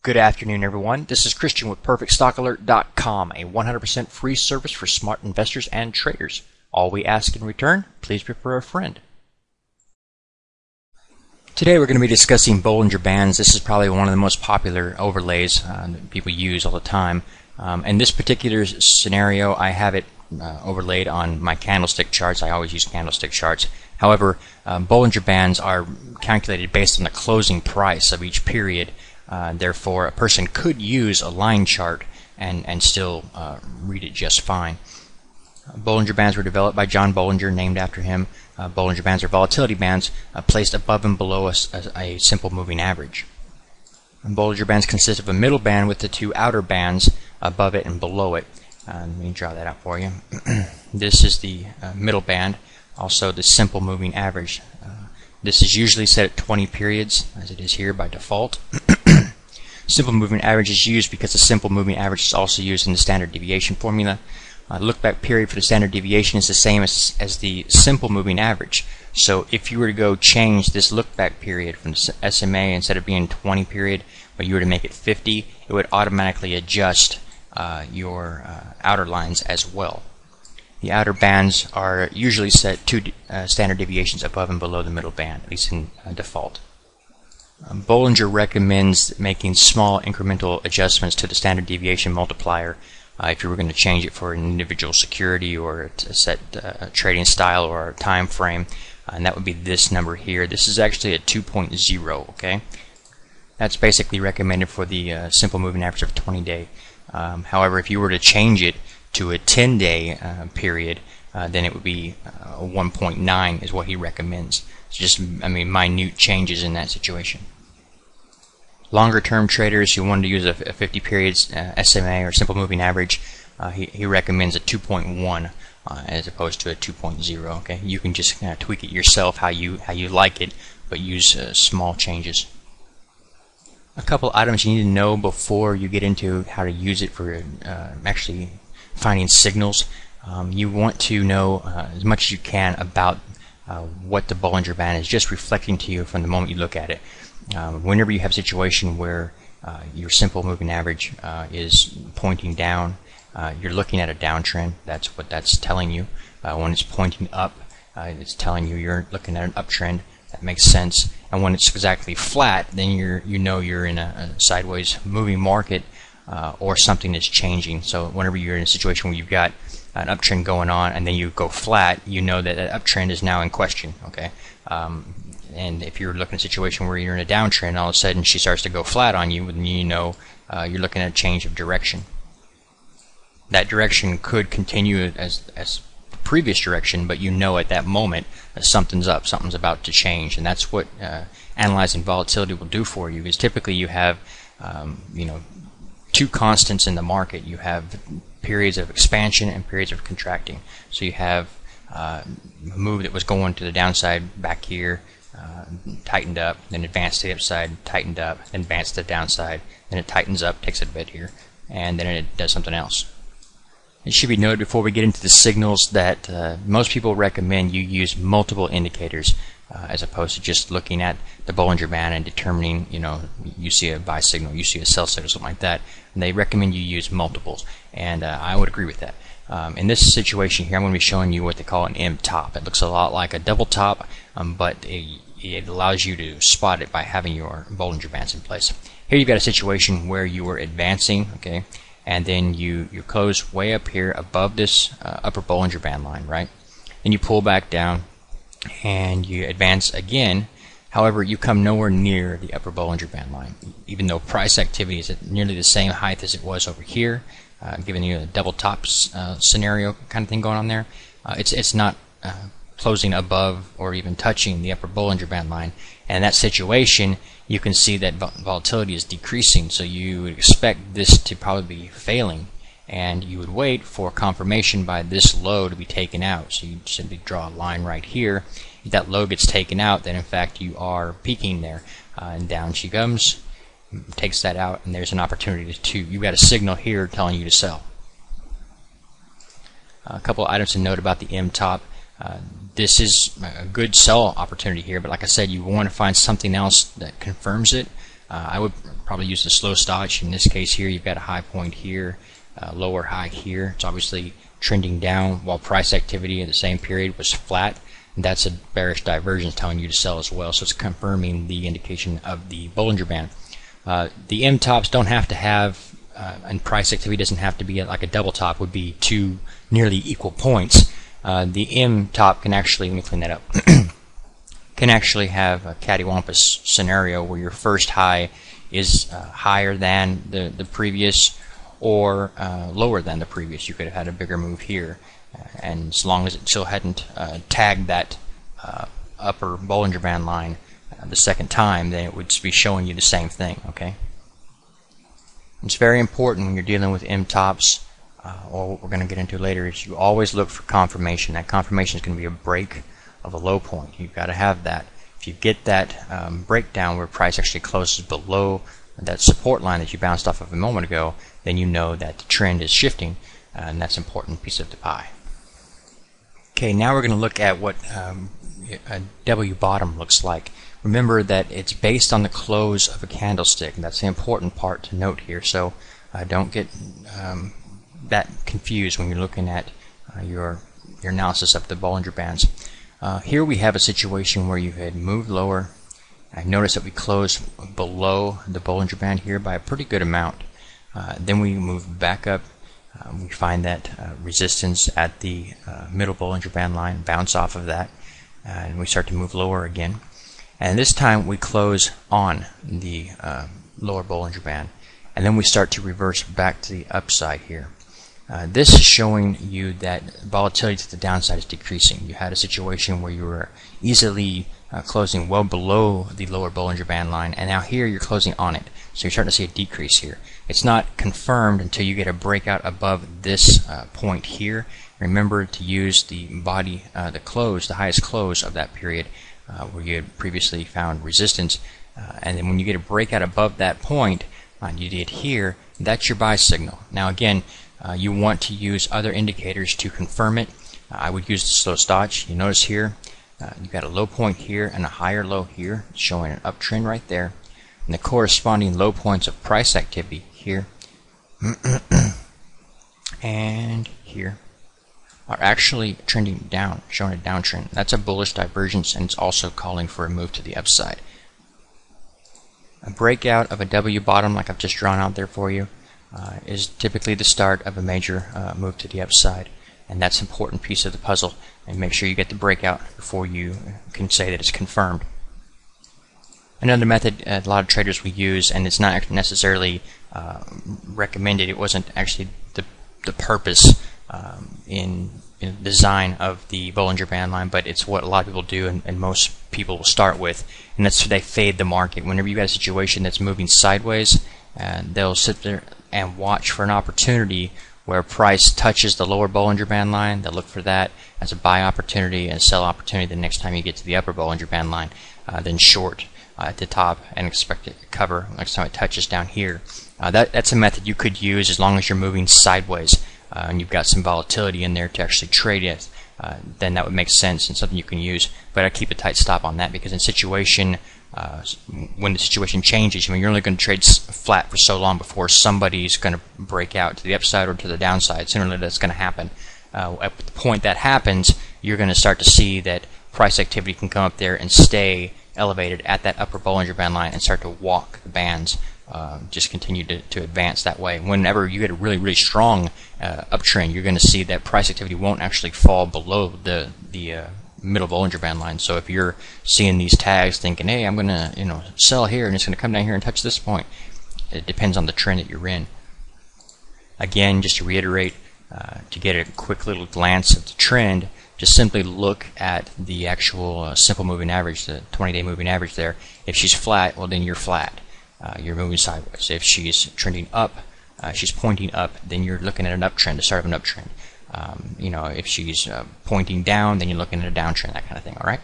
Good afternoon, everyone. This is Christian with PerfectStockAlert.com, a 100% free service for smart investors and traders. All we ask in return, please refer a friend. Today we're going to be discussing Bollinger Bands. This is probably one of the most popular overlays that people use all the time. In this particular scenario, I have it overlaid on my candlestick charts. I always use candlestick charts. However, Bollinger Bands are calculated based on the closing price of each period. Therefore, a person could use a line chart and still read it just fine. Bollinger Bands were developed by John Bollinger, named after him. Bollinger Bands are volatility bands placed above and below a simple moving average. Bollinger Bands consist of a middle band with the two outer bands above it and below it. Let me draw that out for you. This is the middle band, also the simple moving average. This is usually set at 20 periods, as it is here by default. Simple moving average is used because the simple moving average is also used in the standard deviation formula. Look back period for the standard deviation is the same as the simple moving average. So if you were to go change this look back period from the SMA, instead of being 20 period, but you were to make it 50, it would automatically adjust your outer lines as well. The outer bands are usually set 2 standard deviations above and below the middle band, at least in default. Bollinger recommends making small incremental adjustments to the standard deviation multiplier if you were going to change it for an individual security or a set trading style or a time frame, and that would be this number here. This is actually a 2.0, okay? That's basically recommended for the simple moving average of 20-day. However, if you were to change it to a 10-day period, then it would be 1.9 is what he recommends. It's just, minute changes in that situation. Longer term traders who wanted to use a 50 periods SMA or simple moving average, he recommends a 2.1 as opposed to a 2.0. Okay, you can just kind of tweak it yourself how you like it, but use small changes. A couple items you need to know before you get into how to use it for actually finding signals. You want to know as much as you can about what the Bollinger Band is just reflecting to you from the moment you look at it. Whenever you have a situation where your simple moving average is pointing down, you're looking at a downtrend. That's what that's telling you. When it's pointing up, it's telling you you're looking at an uptrend. That makes sense. And when it's exactly flat, then you know you're in a sideways moving market or something is changing. So whenever you're in a situation where you've got an uptrend going on and then you go flat, you know that that uptrend is now in question. Okay. And if you're looking at a situation where you're in a downtrend, all of a sudden she starts to go flat on you, then you know you're looking at a change of direction. That direction could continue as the previous direction, but you know at that moment that something's up, something's about to change, and that's what analyzing volatility will do for you. Is typically you have two constants in the market. You have periods of expansion and periods of contracting. So you have a move that was going to the downside back here, tightened up, then advanced to the upside, tightened up, then advanced to the downside, then it tightens up, takes a bit here, and then it does something else. It should be noted before we get into the signals that most people recommend you use multiple indicators as opposed to just looking at the Bollinger Band and determining, you see a buy signal, you see a sell signal, something like that. And they recommend you use multiples, and I would agree with that. In this situation here, I'm going to be showing you what they call an M top. It looks a lot like a double top, but it allows you to spot it by having your Bollinger Bands in place. Here you've got a situation where you were advancing, okay, and then you close way up here above this upper Bollinger Band line, right? Then you pull back down and you advance again. However, you come nowhere near the upper Bollinger Band line, even though price activity is at nearly the same height as it was over here, giving you a double top scenario kind of thing going on there. It's not closing above or even touching the upper Bollinger Band line. And in that situation, you can see that volatility is decreasing, so you would expect this to probably be failing, and you would wait for confirmation by this low to be taken out. So you simply draw a line right here. If that low gets taken out, then in fact you are peaking there, and down she comes, takes that out, and there's an opportunity to you've got a signal here telling you to sell. A couple of items to note about the M top. This is a good sell opportunity here, but like I said, you want to find something else that confirms it. I would probably use the slow stotch. In this case here, you've got a high point here, lower high here. It's obviously trending down while price activity in the same period was flat. And that's a bearish divergence telling you to sell as well. So it's confirming the indication of the Bollinger Band. The M tops don't have to have, and price activity doesn't have to be like a double top would be two nearly equal points. The M top can actually, let me clean that up, can actually have a cattywampus scenario where your first high is higher than the previous or lower than the previous. You could have had a bigger move here, and as long as it still hadn't tagged that upper Bollinger Band line the second time, then it would be showing you the same thing. Okay, it's very important when you're dealing with M tops, or what we're going to get into later, is you always look for confirmation. That confirmation is going to be a break of a low point. You've got to have that. If you get that breakdown where price actually closes below that support line that you bounced off of a moment ago, then you know that the trend is shifting, and that's an important piece of the pie. Okay, now we're going to look at what a W bottom looks like. Remember that it's based on the close of a candlestick, and that's the important part to note here. So don't get that confused when you're looking at your analysis of the Bollinger Bands. Here we have a situation where you had moved lower. I noticed that we closed below the Bollinger Band here by a pretty good amount. Then we move back up. We find that resistance at the middle Bollinger Band line, bounce off of that, and we start to move lower again. And this time we close on the lower Bollinger Band, and then we start to reverse back to the upside here. This is showing you that volatility to the downside is decreasing. You had a situation where you were easily closing well below the lower Bollinger Band line, and now here you're closing on it. So you're starting to see a decrease here. It's not confirmed until you get a breakout above this point here. Remember to use the body, the close, the highest close of that period where you had previously found resistance. And then when you get a breakout above that point, you did here, that's your buy signal. Now again, you want to use other indicators to confirm it. I would use the slow stotch. You notice here, you've got a low point here and a higher low here, showing an uptrend right there. And the corresponding low points of price activity here and here are actually trending down, showing a downtrend. That's a bullish divergence, and it's also calling for a move to the upside. A breakout of a W bottom, like I've just drawn out there for you, is typically the start of a major move to the upside, and that's an important piece of the puzzle. And make sure you get the breakout before you can say that it's confirmed. Another method a lot of traders will use, and it's not necessarily recommended, it wasn't actually the purpose in design of the Bollinger Band line, but it's what a lot of people do, and most people will start with, and that's they fade the market. Whenever you've got a situation that's moving sideways, they'll sit there and watch for an opportunity where price touches the lower Bollinger Band line. They'll look for that as a buy opportunity and a sell opportunity the next time you get to the upper Bollinger Band line, then short at the top and expect it to cover next time it touches down here. That's a method you could use as long as you're moving sideways and you've got some volatility in there to actually trade it. Then that would make sense and something you can use. But I keep a tight stop on that, because in situation when the situation changes, I mean, you're only going to trade flat for so long before somebody's going to break out to the upside or to the downside. Sooner or later that's going to happen. At the point that happens, you're going to start to see that price activity can come up there and stay elevated at that upper Bollinger Band line and start to walk the bands, just continue to advance that way. Whenever you get a really strong uptrend, you're going to see that price activity won't actually fall below the middle Bollinger Band line. So if you're seeing these tags thinking, hey, I'm going to sell here and it's going to come down here and touch this point, it depends on the trend that you're in. Again, just to reiterate, to get a quick little glance at the trend, just simply look at the actual simple moving average, the 20-day moving average there. If she's flat, well then you're flat. You're moving sideways. If she's trending up, she's pointing up, then you're looking at an uptrend, the start of an uptrend. If she's pointing down, then you're looking at a downtrend, that kind of thing. All right.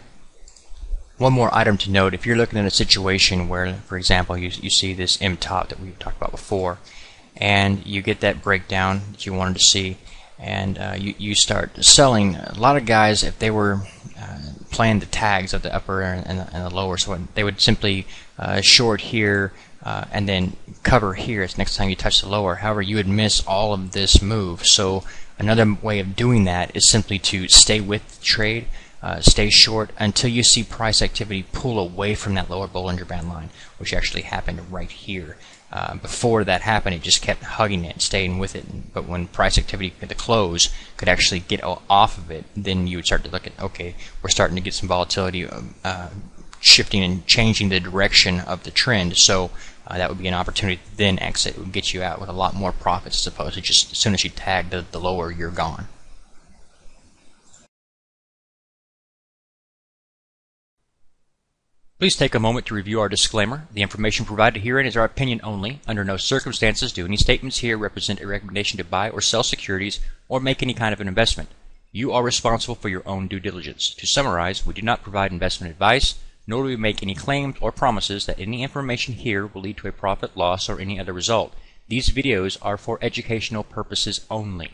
One more item to note: if you're looking at a situation where, for example, you see this M top that we talked about before, and you get that breakdown that you wanted to see, and you start selling. A lot of guys, if they were playing the tags of the upper and the lower, so they would simply short here and then cover here is next time you touch the lower. However, you would miss all of this move. So another way of doing that is simply to stay with the trade, stay short until you see price activity pull away from that lower Bollinger Band line, which actually happened right here. Before that happened, it just kept hugging it, staying with it. But when price activity at the close could actually get off of it, then you would start to look at, okay, we're starting to get some volatility, shifting and changing the direction of the trend. So that would be an opportunity to then exit. It would get you out with a lot more profits as opposed to just as soon as you tag the lower, you're gone. Please take a moment to review our disclaimer. The information provided herein is our opinion only. Under no circumstances do any statements here represent a recommendation to buy or sell securities or make any kind of an investment. You are responsible for your own due diligence. To summarize, we do not provide investment advice, nor do we make any claims or promises that any information here will lead to a profit, loss, or any other result. These videos are for educational purposes only.